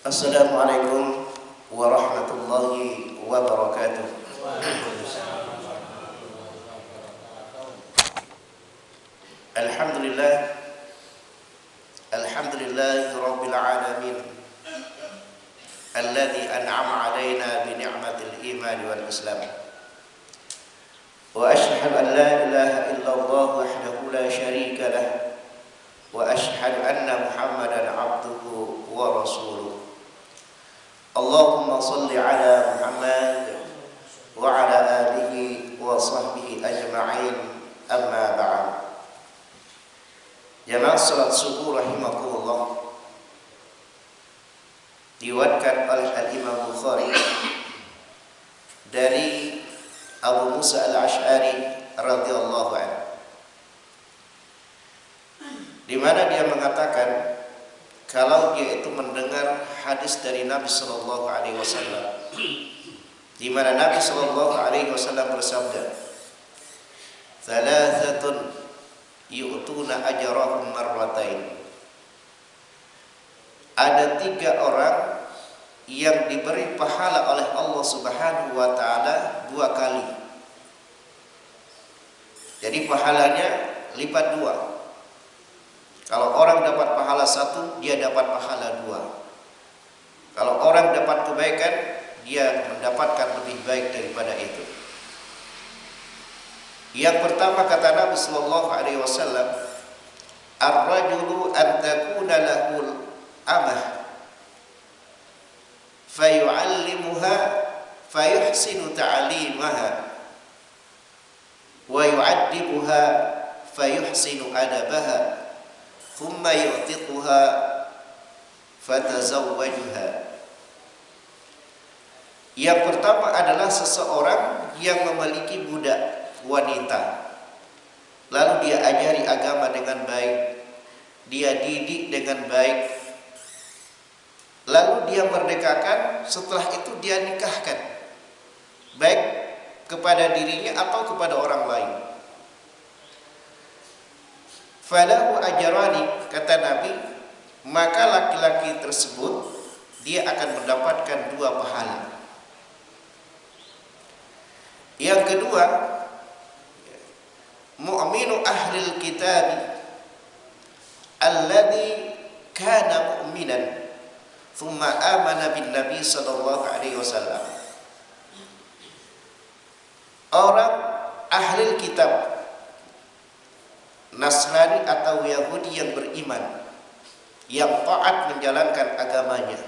Assalamualaikum warahmatullahi wabarakatuh. Alhamdulillah, alhamdulillahi rabbil alamin, alladzi an'ama alaina bi ni'matil iman wal islam. Wa ashhadu an la ilaha illallah wahdahu la syarika lah, wa ashhadu anna Muhammadan abduhu wa rasuluh. Allahumma salli ala Muhammad wa ala alihi wa sahbihi ajma'in, amma ba'd. Jamaah salat subuh rahimakumullah, diriwayatkan oleh Al-Imam Bukhari dari Abu Musa Al-Asy'ari radhiyallahu anhu, di mana dia mengatakan kalau dia itu mendengar hadis dari Nabi sallallahu alaihi wasallam, di mana Nabi sallallahu alaihi wasallam bersabda, "Thalathatun yu'tuna ajrahum marratain." Ada 3 orang yang diberi pahala oleh Allah Subhanahu wa taala 2 kali. Jadi pahalanya lipat 2. Kalau orang dapat pahala 1, dia dapat pahala 2. Kalau orang dapat kebaikan, dia mendapatkan lebih baik daripada itu. Yang pertama kata Nabi sallallahu alaihi wasallam, "Ar-rajulu an takuna lahul amah fayu'allimuha fayuhsinu ta'limaha wa yu'addibuha fayuhsinu adabaha thumma yu'tiquha fatazawwajuha." Yang pertama adalah seseorang yang memiliki budak wanita, lalu dia ajari agama dengan baik, dia didik dengan baik, lalu dia merdekakan, setelah itu dia nikahkan, baik kepada dirinya atau kepada orang lain. Falahu ajrani, kata Nabi, maka laki-laki tersebut dia akan mendapatkan 2 pahala. Yang kedua, mu'minu ahlil kitab alladhi kana mu'minan thumma amana bin Nabi sallallahu alaihi wasallam. Orang ahlil kitab, Nasrani atau Yahudi yang beriman, yang taat menjalankan agamanya.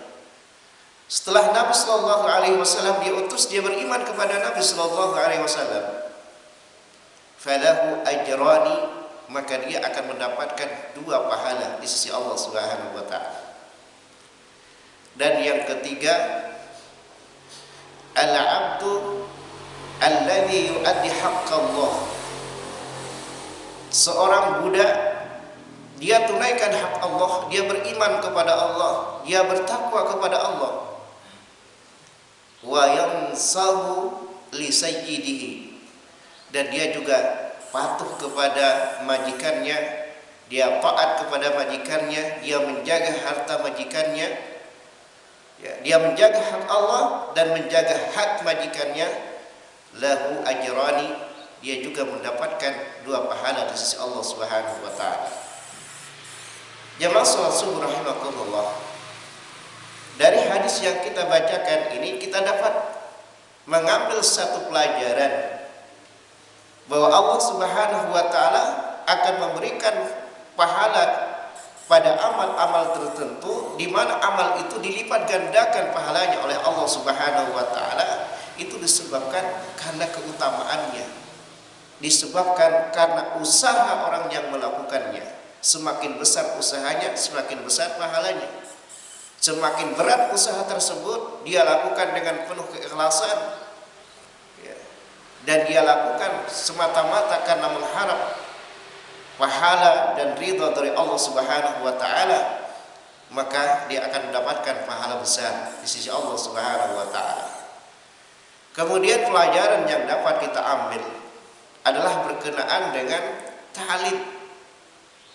Setelah Nabi sallallahu alaihi wasallam diutus, dia beriman kepada Nabi sallallahu alaihi wasallam. Falahu ajrani, maka dia akan mendapatkan 2 pahala di sisi Allah Subhanahu wa taala. Dan yang ketiga, al-'abdu alladhi yu'addi haqqallah. Seorang budak, dia tunaikan hak Allah, dia beriman kepada Allah, dia bertakwa kepada Allah. Wa yansahu li sayyidihi, dan dia juga patuh kepada majikannya, dia taat kepada majikannya, dia menjaga harta majikannya, ya, dia menjaga hak Allah dan menjaga hak majikannya. Lahu ajrani, dia juga mendapatkan 2 pahala di sisi Allah Subhanahu wa taala. Jamaah salat subuh rahimakumullah, dari hadis yang kita bacakan ini kita dapat mengambil satu pelajaran, bahwa Allah Subhanahu wa taala akan memberikan pahala pada amal-amal tertentu, di mana amal itu dilipat gandakan pahalanya oleh Allah Subhanahu wa taala. Itu disebabkan karena keutamaannya, disebabkan karena usaha orang yang melakukannya. Semakin besar usahanya, semakin besar pahalanya. Semakin berat usaha tersebut, dia lakukan dengan penuh keikhlasan, dan dia lakukan semata-mata karena mengharap pahala dan ridha dari Allah Subhanahu wa taala, maka dia akan mendapatkan pahala besar di sisi Allah Subhanahu wa taala. Kemudian pelajaran yang dapat kita ambil adalah berkenaan dengan ta'lim,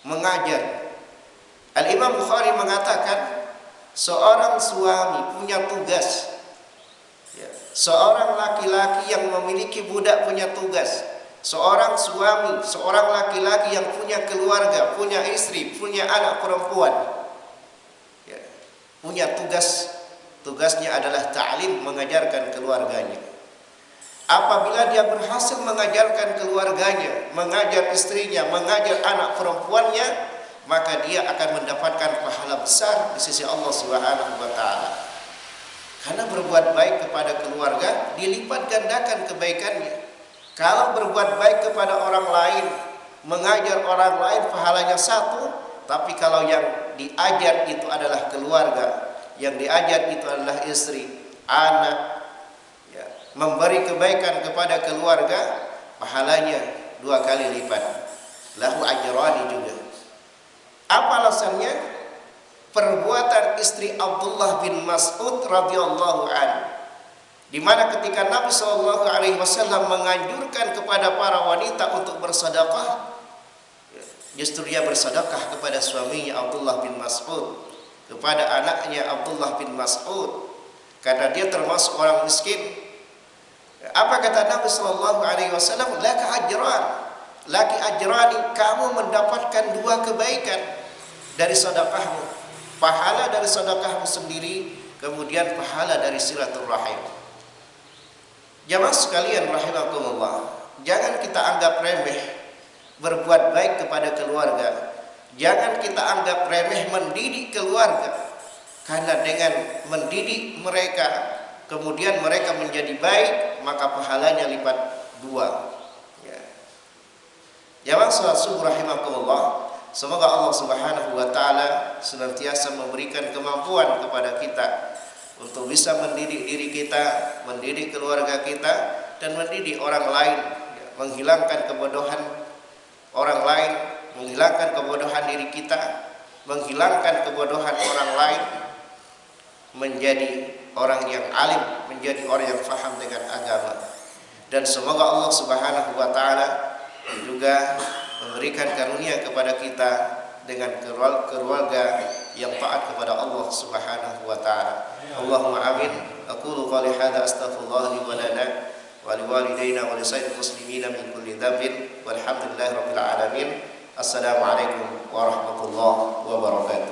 mengajar. Al-Imam Bukhari mengatakan Seorang suami punya tugas, ya. Seorang laki-laki yang memiliki budak punya tugas. Seorang suami, seorang laki-laki yang punya keluarga, punya istri, punya anak perempuan, ya, punya tugas. Tugasnya adalah ta'lim, mengajarkan keluarganya. Apabila dia berhasil mengajarkan keluarganya, mengajar istrinya, mengajar anak perempuannya, maka dia akan mendapatkan pahala besar di sisi Allah Subhanahu wa taala. Karena berbuat baik kepada keluarga dilipat gandakan kebaikannya. Kalau berbuat baik kepada orang lain, mengajar orang lain, pahalanya satu. Tapi kalau yang diajar itu adalah keluarga, yang diajar itu adalah istri, anak, ya, memberi kebaikan kepada keluarga, pahalanya 2 kali lipat. Lahu ajrani juga. Apa alasannya? Perbuatan istri Abdullah bin Mas'ud radhiyallahu anhu, di mana ketika Nabi sallallahu alaihi wasallam menganjurkan kepada para wanita untuk bersedekah, justru dia bersedekah kepada suaminya Abdullah bin Mas'ud, kepada anaknya Abdullah bin Mas'ud, karena dia termasuk orang miskin. Apa kata Nabi sallallahu alaihi wasallam? Laka ajran, laki ajrani, kamu mendapatkan 2 kebaikan dari sedekahmu. Pahala dari sedekahmu sendiri, kemudian pahala dari silaturahim. Jamaah sekalian rahimakumullah, jangan kita anggap remeh berbuat baik kepada keluarga. Jangan kita anggap remeh mendidik keluarga, karena dengan mendidik mereka kemudian mereka menjadi baik, maka pahalanya lipat 2. Ya. Jamaah salat subuh rahimakumullah, semoga Allah Subhanahu wa taala senantiasa memberikan kemampuan kepada kita untuk bisa mendidik diri kita, mendidik keluarga kita, dan mendidik orang lain, ya, menghilangkan kebodohan orang lain, menghilangkan kebodohan diri kita, menghilangkan kebodohan orang lain, menjadi orang yang alim, menjadi orang yang faham dengan agama. Dan semoga Allah Subhanahu wa taala juga memberikan karunia kepada kita dengan keluarga yang taat kepada Allah Subhanahu wa taala. Allahumma amin. Aqulu qali hadza astaghfirullah li wa lana wa liwalidayna wa lisairil muslimina min kulli dhanbin walhamdulillahi rabbil alamin. Assalamualaikum warahmatullahi wabarakatuh.